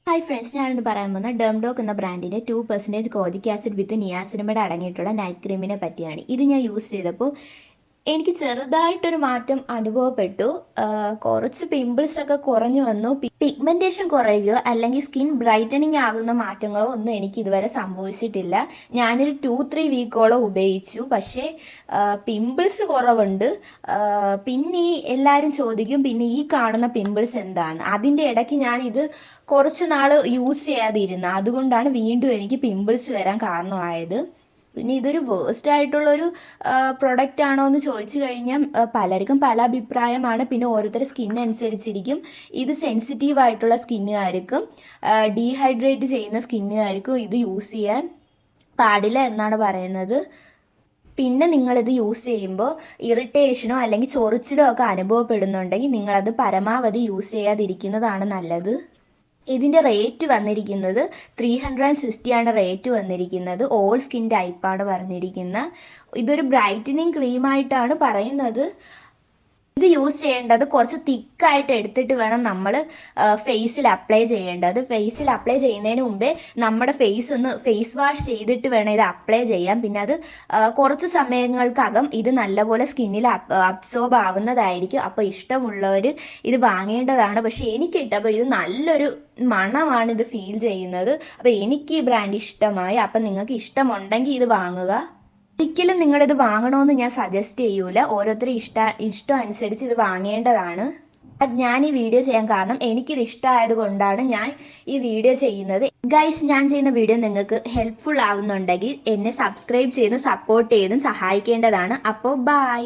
Hi friends, ഞാനിന്ന് പറയാൻ പോകുന്ന ഡെംഡോക്ക് എന്ന ബ്രാൻഡിൻ്റെ 2% കോജിക് ആസിഡ് വിത്ത് നിയാസിനമൈഡ് അടങ്ങിയിട്ടുള്ള നൈറ്റ് ക്രീമിനെ പറ്റിയാണ്. ഇത് ഞാൻ യൂസ് ചെയ്തപ്പോൾ എനിക്ക് ചെറുതായിട്ടൊരു മാറ്റം അനുഭവപ്പെട്ടു. കുറച്ച് പിമ്പിൾസ് ഒക്കെ കുറഞ്ഞു വന്നു. പിഗ്മെൻറ്റേഷൻ കുറയുകയോ അല്ലെങ്കിൽ സ്കിൻ ബ്രൈറ്റനിങ് ആകുന്ന മാറ്റങ്ങളോ ഒന്നും എനിക്ക് ഇതുവരെ സംഭവിച്ചിട്ടില്ല. ഞാനൊരു 2-3 വീക്കോളം ഉപയോഗിച്ചു. പക്ഷേ പിമ്പിൾസ് കുറവുണ്ട്. പിന്നെ എല്ലാവരും ചോദിക്കും, പിന്നെ ഈ കാണുന്ന പിമ്പിൾസ് എന്താണ്? അതിൻ്റെ ഇടയ്ക്ക് ഞാനിത് കുറച്ച് നാൾ യൂസ് ചെയ്യാതിരുന്നു. അതുകൊണ്ടാണ് വീണ്ടും എനിക്ക് പിമ്പിൾസ് വരാൻ കാരണമായത്. പിന്നെ ഇതൊരു വേസ്റ്റ് ആയിട്ടുള്ളൊരു പ്രൊഡക്റ്റ് ആണോ എന്ന് ചോദിച്ചു കഴിഞ്ഞാൽ പലർക്കും പല അഭിപ്രായമാണ്. പിന്നെ ഓരോരുത്തരുടെ സ്കിൻ അനുസരിച്ചിരിക്കും. ഇത് സെൻസിറ്റീവ് ആയിട്ടുള്ള സ്കിന്നുകാർക്കും ഡീഹൈഡ്രേറ്റ് ചെയ്യുന്ന സ്കിന്നുകാർക്കും ഇത് യൂസ് ചെയ്യാൻ പാടില്ല എന്നാണ് പറയുന്നത്. പിന്നെ നിങ്ങളിത് യൂസ് ചെയ്യുമ്പോൾ ഇറിറ്റേഷനോ അല്ലെങ്കിൽ ചൊറിച്ചിലോ ഒക്കെ അനുഭവപ്പെടുന്നുണ്ടെങ്കിൽ നിങ്ങളത് പരമാവധി യൂസ് ചെയ്യാതിരിക്കുന്നതാണ് നല്ലത്. ഇതിൻ്റെ റേറ്റ് വന്നിരിക്കുന്നത് 360 ആണ് റേറ്റ് വന്നിരിക്കുന്നത്. ഓൾ സ്കിൻ ടൈപ്പാണ് പറഞ്ഞിരിക്കുന്നത്. ഇതൊരു ബ്രൈറ്റനിങ് ക്രീമായിട്ടാണ് പറയുന്നത്. ഇത് യൂസ് ചെയ്യേണ്ടത് കുറച്ച് തിക്കായിട്ട് എടുത്തിട്ട് വേണം നമ്മൾ ഫേസിൽ അപ്ലൈ ചെയ്യേണ്ടത്. ഫേസിൽ അപ്ലൈ ചെയ്യുന്നതിന് മുമ്പേ നമ്മുടെ ഫേസ് വാഷ് ചെയ്തിട്ട് വേണം ഇത് അപ്ലൈ ചെയ്യാൻ. പിന്നെ അത് കുറച്ച് സമയങ്ങൾക്കകം ഇത് നല്ലപോലെ സ്കിന്നിൽ അബ്സോർബ് ആവുന്നതായിരിക്കും. അപ്പോൾ ഇഷ്ടമുള്ളവർ ഇത് വാങ്ങേണ്ടതാണ്. പക്ഷേ എനിക്കിട്ടപ്പോൾ ഇത് നല്ലൊരു മണമാണ് ഇത് ഫീൽ ചെയ്യുന്നത്. അപ്പോൾ എനിക്ക് ഈ ബ്രാൻഡ് ഇഷ്ടമായി. അപ്പം നിങ്ങൾക്ക് ഇഷ്ടമുണ്ടെങ്കിൽ ഇത് വാങ്ങുക. ഒരിക്കലും നിങ്ങളിത് വാങ്ങണമെന്ന് ഞാൻ സജസ്റ്റ് ചെയ്യൂല. ഓരോരുത്തരും ഇഷ്ടം അനുസരിച്ച് ഇത് വാങ്ങേണ്ടതാണ്. ഞാൻ ഈ വീഡിയോ ചെയ്യാൻ കാരണം എനിക്കിത് ഇഷ്ടമായത് കൊണ്ടാണ് ഞാൻ ഈ വീഡിയോ ചെയ്യുന്നത്. ഗൈസ്, ഞാൻ ചെയ്യുന്ന വീഡിയോ നിങ്ങൾക്ക് ഹെൽപ്ഫുൾ ആവുന്നുണ്ടെങ്കിൽ എന്നെ സബ്സ്ക്രൈബ് ചെയ്തും സപ്പോർട്ട് ചെയ്തും സഹായിക്കേണ്ടതാണ്. അപ്പോൾ ബൈ.